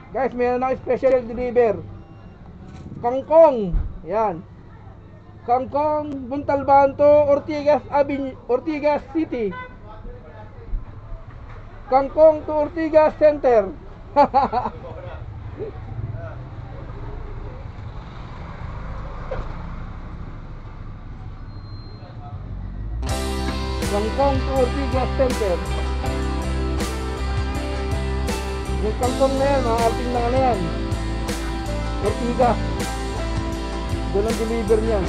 Guys, meron ako special deliver. Kangkong. Yan. Kangkong, Montalban to Ortigas Avenue, Ortigas City. Kangkong to Ortigas Center. Kangkong to Ortigas Center. Yung kangkong na yan, mga arting na ano yan, Ortigas. Doon ang deliver niya.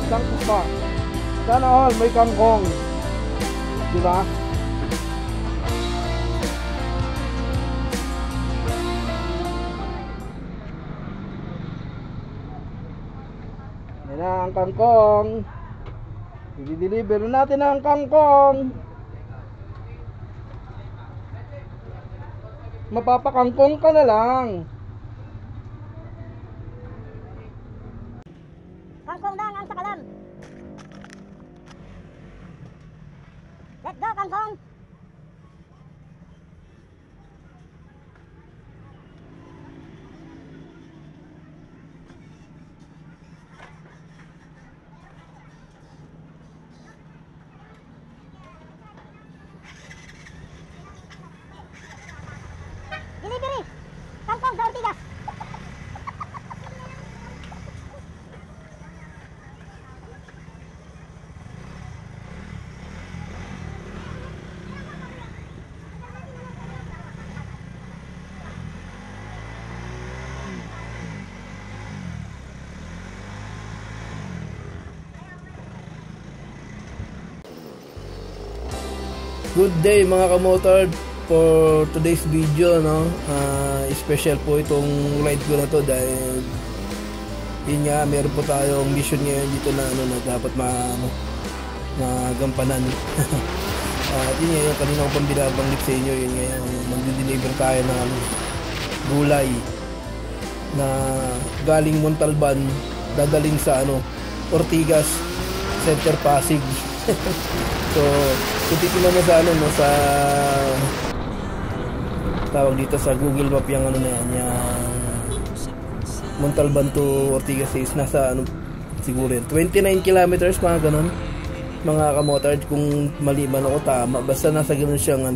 Kangkong pa. Sana all may kangkong. Diba? Yan na ang kangkong. I-deliver natin ang kangkong. Mapapakangkong ka na lang. Kangkong lang ang sakalam. Let's go, kangkong! Delivery! Kangkong sa Ortigas! Good day mga kamotor, for today's video, no, special po itong ride ko na to dahil yun nga, meron po tayong mission ngayon dito na ano, na dapat magampanan. Yun nga yung kanina ko pang binabanggit sa inyo, yun nga yung mag-deliver tayo ng gulay na galing Montalban dadaling sa Ortigas Center, Pasig. So kung titignan mo sa sa tawag dito sa Google Map yung na yan, yung Montalban to Ortigas is nasa siguro 29 kilometers, mga ganun mga kamotard, kung mali man ako tama, basta nasa ganun siyang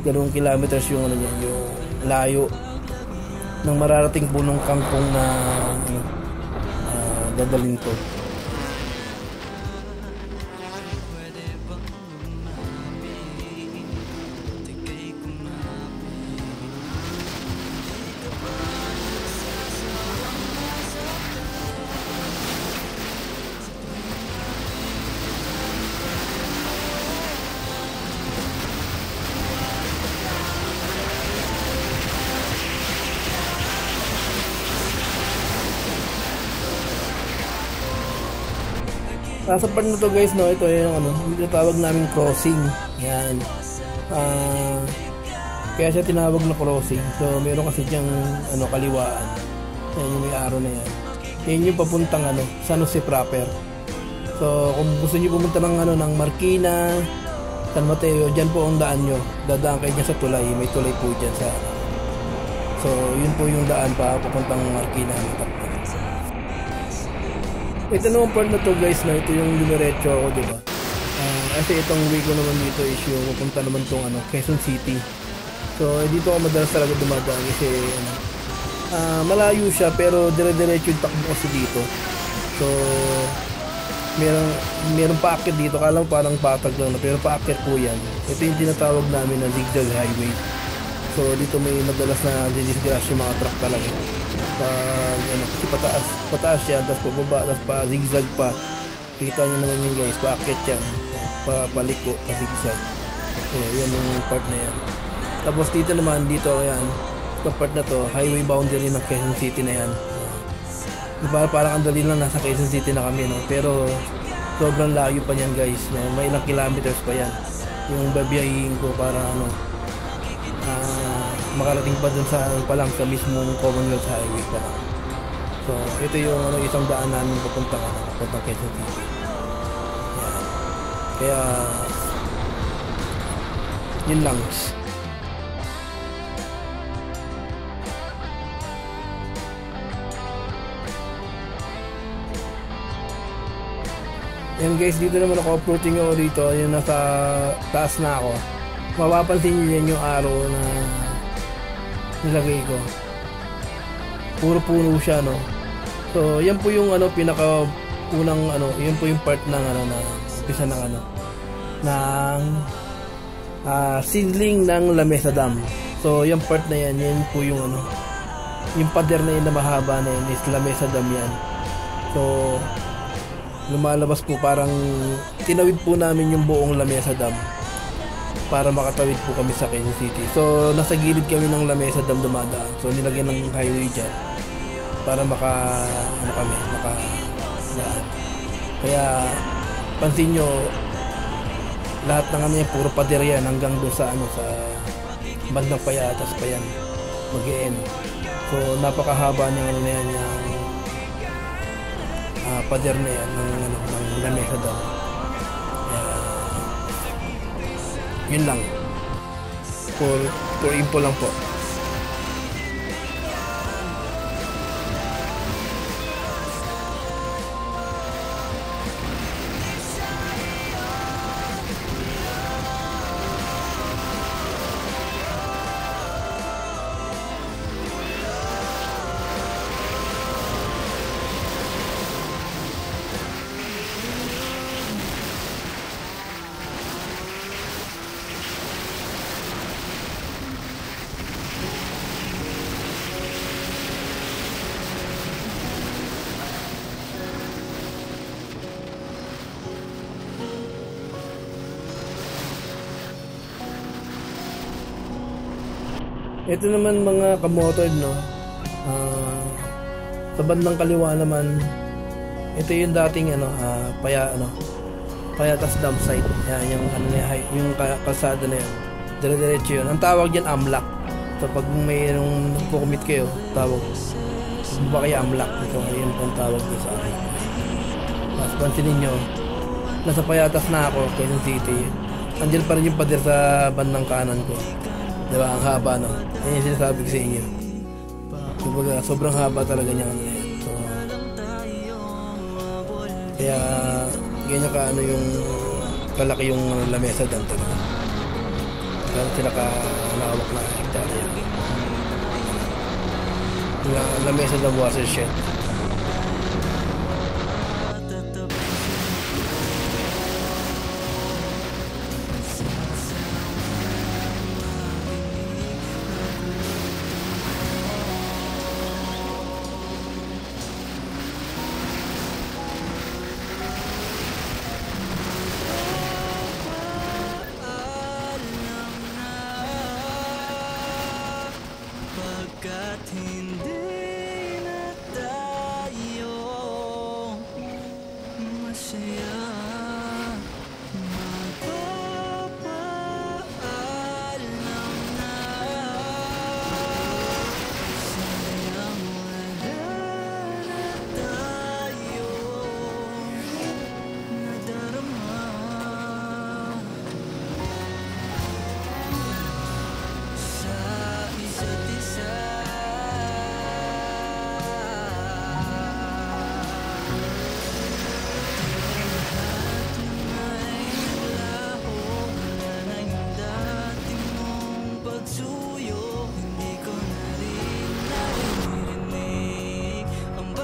ganung kilometers yung yung layo ng mararating po ng kangkong na dadalhin to. Nasa part na to guys, no, ito yung yung tawag namin crossing. Yan. Kaya siya tinawag na crossing. So meron kasi diyang kaliwaan. Yan yung may arrow na yan. Yan yung papuntang San Jose proper. So kung gusto niyo pumunta ng ng Marikina, San Mateo, diyan po ang daan nyo. Dadaan kayo dyan sa tulay. May tulay po dyan sa So yun po yung daan pa papuntang Marikina. Ito naman part na to guys, na ito yung dumiretso ako, diba? Kasi itong way ko naman dito is yung pupunta naman tong Quezon City. So dito ako madalas talaga dumadaan kasi malayo siya, pero dire-diretso yung takbo kasi dito. So meron paakit dito, kala mo parang patag lang, pero paakit po yan. Ito yung tinatawag namin na zigzag highway. So dito may madalas na disgrasya yung mga truck talaga. Kasi pataas siya, tapos pababa, tapos pa zigzag pa. Kita nyo naman yun guys, paakit yan, paliko, pa zigzag. So yan yung part na yan. Tapos dito naman, dito yan, ito part na to, highway boundary ng Quezon City na yan. Parang andali lang, nasa Quezon City na kami, no? Pero sobrang layo pa yan guys, no? May ilang kilometers pa yan yung babiyahin ko para makarating pa dun sa mismong Commonwealth Highway pa lang. So ito yung isang daan namin papuntang Quezon City. Yan. Kaya Yun lang. Yan guys, dito naman ako approaching ako dito. Yung nasa taas na ako. Mapapansin nyo yan yung arrow na nilagay ko. Puro puno siya, no? So, yan po yung pinaka unang yun po yung part ng na umpisa ng ng seedling ng Lamesa Dam. So, yung part na yan po yung yung pader na yun na mahaba na yun is Lamesa Dam yan. So, lumalabas po, parang tinawid po namin yung buong Lamesa Dam para makatawid po kami sa Quezon City. So, nasa gilid kami ng Lamesa Dam dumadaan. So, nilagyan ng highway dyan para makadaan. Kaya, pansin nyo, lahat ng yan, puro pader yan hanggang doon sa sa bandang Payatas pa yan, mag-e-end. So, napakahaba niyang na yan, yung pader na yan ng Lamesa Dam. Yun lang, for info lang po. Ito naman mga kamotor, no? Sa bandang kaliwa naman, ito yung dating Payatas Dam site. Yan, yung kalsada na yan. Dire-diretso yun. Ang tawag dyan, Amlak. So pag mayroong nagko-commit kayo, tawag ba kaya Amlak? So yun ang tawag dyan sa akin. Mas pansinin nyo, nasa Payatas na ako, Quezon City. Andyan pa rin yung pader sa bandang kanan ko. Diba, ang haba, no? Yan yung sinasabi ko sa inyo. Kumbaga, sobrang haba talaga niya. So, kaya, ganyan ka yung kalaki yung Lamesa Dam talaga. Kaya sila kalawak na hektarya. Lamesa Dam watershed. Hindi na tayo masaya, magpapaalam na sayang wala na tayo nadarama sa isa't isa.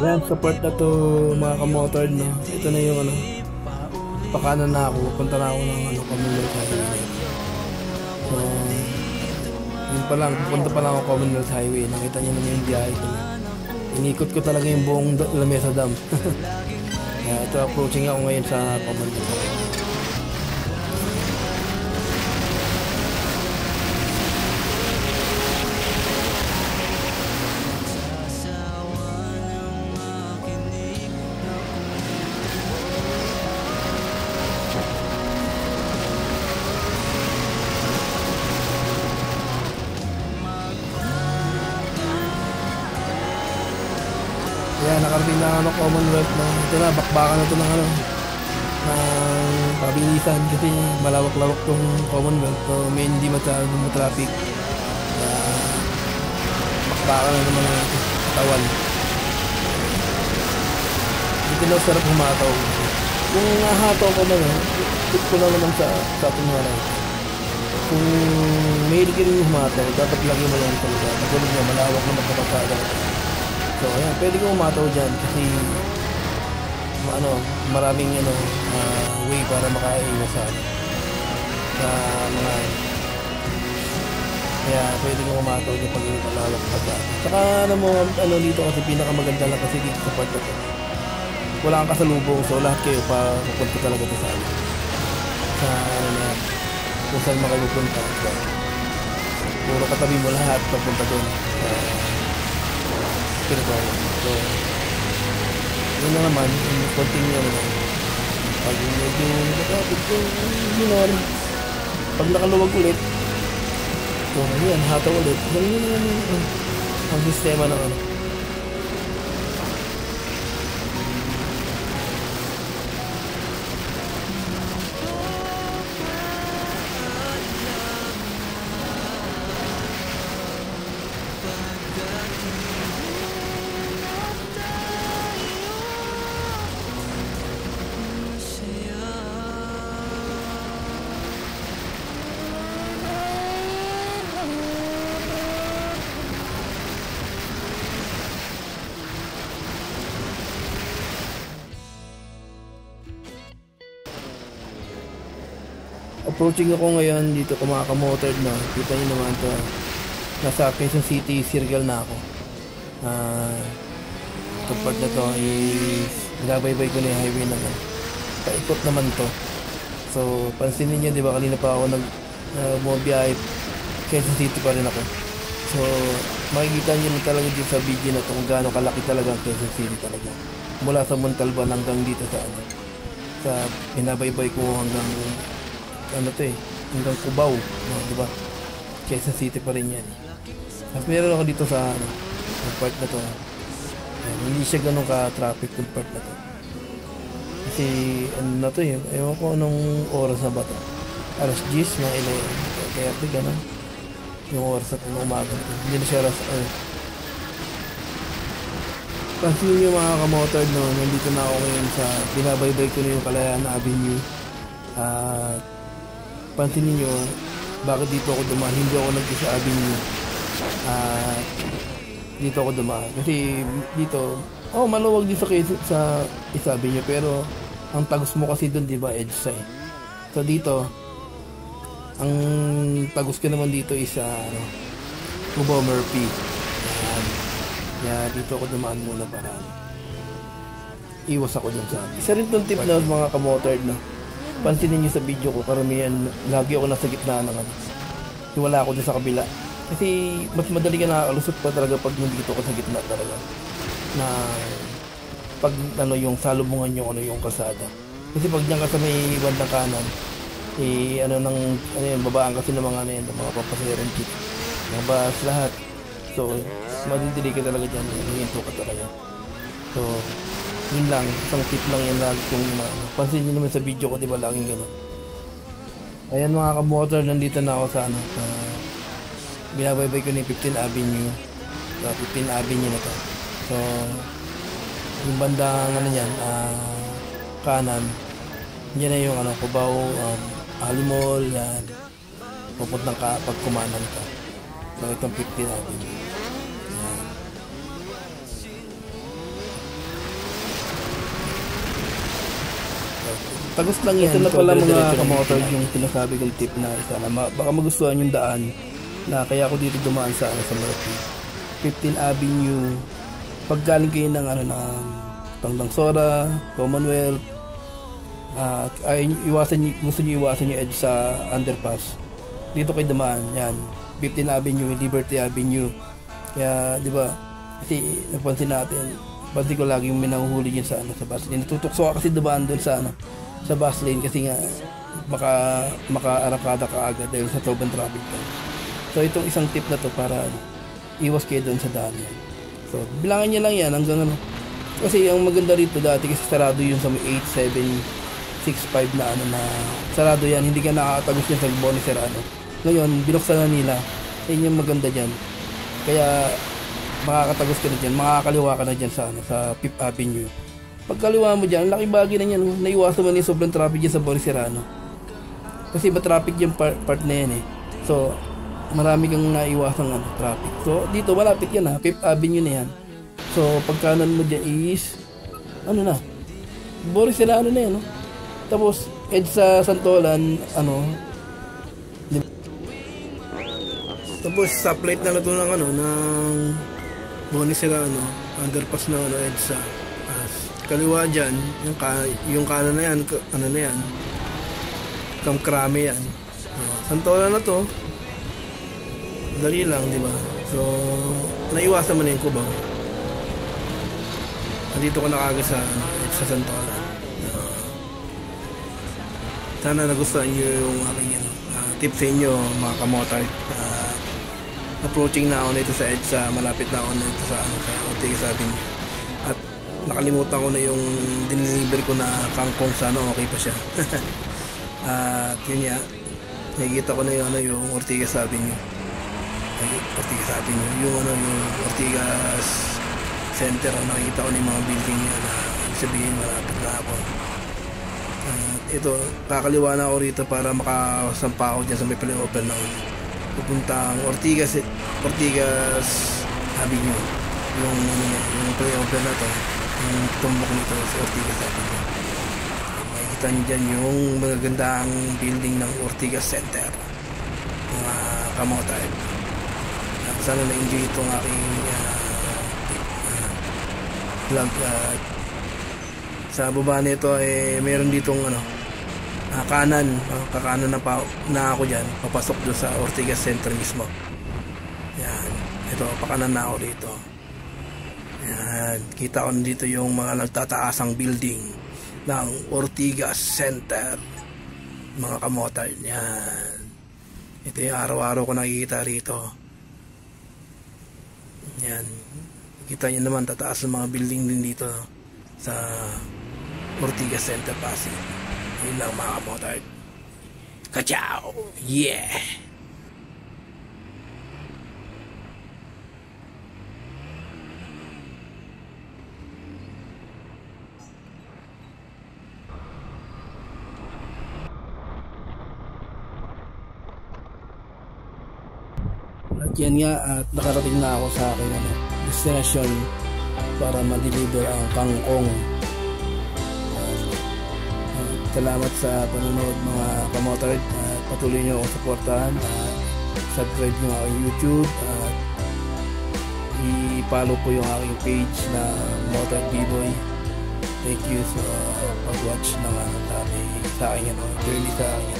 Yan, support na to mga kamotor, no? Ito na yung pakanan na ako, punta na ako ng Commonwealth Highway. So, yun pa lang, pupunta pa lang ako Commonwealth Highway. Nakita niyo naman yung biyahe ko. Inikot ko talaga yung buong Lamesa Dam. Kaya ito, approaching ako ngayon sa Commonwealth Highway. Yan, nakarating na Commonwealth na. Ito na, bakbakan na ito ng makabilisan kasi malawak-lawak tong Commonwealth, so may hindi masyadong traffic. Bakbakan na naman ang katawan. Dito na sarap humataw. Kung nahataw ko naman, tip ko lang naman sa ating mga rides. Kung mahilig ka rin humataw, dapat lagi mo lang talaga. Katulad niya, malawak na magkapagkada. So ayan, pwede kong humataw dyan kasi maraming way para makaiwas sa mga kaya pwede kong umataw dyan pag malawak pa sa saka dito kasi pinakamaganda lang kasi dito sa part na to wala kang kasalubong, so lahat kayo pupunta talaga sa kung saan makapupunta, so puro katabi mo lahat papunta doon so yun na naman, yung continue naman pag medyo nakapit yung pag nakaluwag ulit, so yan, hataw ulit, ganyan naman ang sistema ng approaching ako ngayon dito kung mga kamotored na kita nyo naman to nasa Quezon City circle na ako itong part na to is binabaybay ko na yung highway naman paikot naman to so pansinin nyo diba kanina pa ako bumabiyahe Quezon City pa rin ako so makikita nyo na talaga dito sa video na to kung gaano kalaki talaga ang Quezon City talaga mula sa Montalban hanggang dito sa binabaybay ko hanggang hanggang Cubao, diba? Quezon City pa rin yan. At meron ako dito sa part na to. Hindi siya ganun ka-traffic yung part na to. Kasi ewan ko anong oras na ba to. Alas 10, mga 11. Kaya ganun. Yung oras na ito ng umaga. Hindi na siya Pansin nyo mga kamotor, nandito na ako ngayon sa binabaybay ko na yung Kalayaan Avenue. Pansin niyo bakit dito ako dumaan, hindi ako nag-isa avenue dito ako dumaan kasi dito maluwag dito sa isa avenue pero ang tagos mo kasi doon diba EDSA so dito ang tagos ko naman dito is Cubao Murphy kaya dito ako dumaan muna para iwas ako dun sa isa rin tong tip na mga kamotored pansinin nyo sa video ko, karamihan lagi ako nasa gitna ng wala ako dun sa kabila kasi mas madali ka nakakalusot pa talaga pag nandito ko sa gitna talaga na pag yung salubungan nyo yung kalsada kasi pag dyan ka sa may bandang kanan babaan kasi ng mga mga papasaherong jeep mga bus lahat so madidili ka talaga dyan hinto ka talaga so yun lang, isang tip lang yan lagi kung pansin nyo naman sa video ko diba laging gano'n ayan mga kamotor, nandito na ako sa binabaybay ko na yung 15 Avenue 15 Avenue na to so yung bandang kanan yan na yung Cubao Alimol yan pupuntang pag kumanan ka so itong 15 Avenue tagos lang yan. Ito na pala mga kamotor yung sinasabi kong tip na isa na baka magustuhan yung daan na kaya ako dito dumaan sa Murphy 15 Avenue pag galing kayo ng Tanglangsora, Commonwealth gusto nyo iwasan yung edge sa underpass dito kayo dumaan yan 15 Avenue, Liberty Avenue kaya diba kasi pansin ko lagi yung minahuhuli yun sa bus lane natutukso ka kasi dumaan doon sa bus lane kasi nga maka-arakada ka agad dahil sa sobrang traffic so itong isang tip na to para iwas kayo doon sa daan so bilangan nyo lang yan hanggang kasi ang maganda rito dati kasi sarado yun sa may 8, 7 6.5 na ano na sarado yan, hindi ka nakakatagos yan sa Boni Serrano. Ngayon binuksan na nila, yun yung maganda dyan, kaya makakatagos ka na dyan, makakaliwa ka na dyan sa, ano, sa Fifth Avenue. Pagkaliwa mo dyan, laki bagay na yan, naiwasan mo na yung sobrang traffic dyan sa Boni Serrano, kasi ba traffic yung part na yan eh. So marami kang naiwasang ano, traffic. So dito malapit yan ha, Fifth Avenue na yan. So pagkanan mo dyan is ano na, Boni Serrano na yan, no? Tapos EDSA Santolan, ano, diba? Tapos stoplight na ito ng ano, ng Boni Serrano, underpass na ano, EDSA. Kaliwa dyan, yung kanan na yan, ano na yan, Kamkrame yan. Santolan na to, dali lang, di ba? So naiwasan mo na yung Cubao. Nandito ko nakagad sa EDSA Santolan. Sana nagustuhan nyo yung aking tip sa inyo mga kamotard. Approaching na ako nito sa EDSA, malapit na ako nito sa Ortigas Avenue. At nakalimutan ko na yung diniliver ko na kangkong, sana okay pa siya. At yun nga, nakikita ko na yung Ortigas Avenue. Ortigas Avenue, yung Ortigas Center, nakikita ko na yung mga building niya na sabihin malapit na ako. Ito, kakaliwa na ako rito para makasampa ako dyan sa may flyover na pupuntang Ortigas Avenue. Yung flyover na to, yung tumbok nito sa Ortigas Avenue. Makikita nyo dyan yung magagandang building ng Ortigas Center, mga kamotard. Sana na-enjoy itong aking vlog. Sa baba nito meron ditong kanan, kakanan na ako dyan, papasok doon sa Ortigas Center mismo. Yan, ito, pakanan na ako dito. Yan, kita ko dito yung mga nagtataasang building ng Ortigas Center, mga kamotard. Yan, ito yung araw-araw ko nakikita rito. Yan, kita nyo naman, tataas ng mga building din dito sa Ortigas Center, Pasig. Yun lang mga kamotard. Kachow! Yeah! At yan nga, at nakarating na ako sa aking destination para ma-deliver ang kangkong. Salamat sa panonood mga kamotard, at patuloy nyo akong supportahan, at subscribe nyo aking YouTube, at i-follow po yung aking page na Motor B-Boy. Thank you sa pag-watch ng sa aking journey sa aking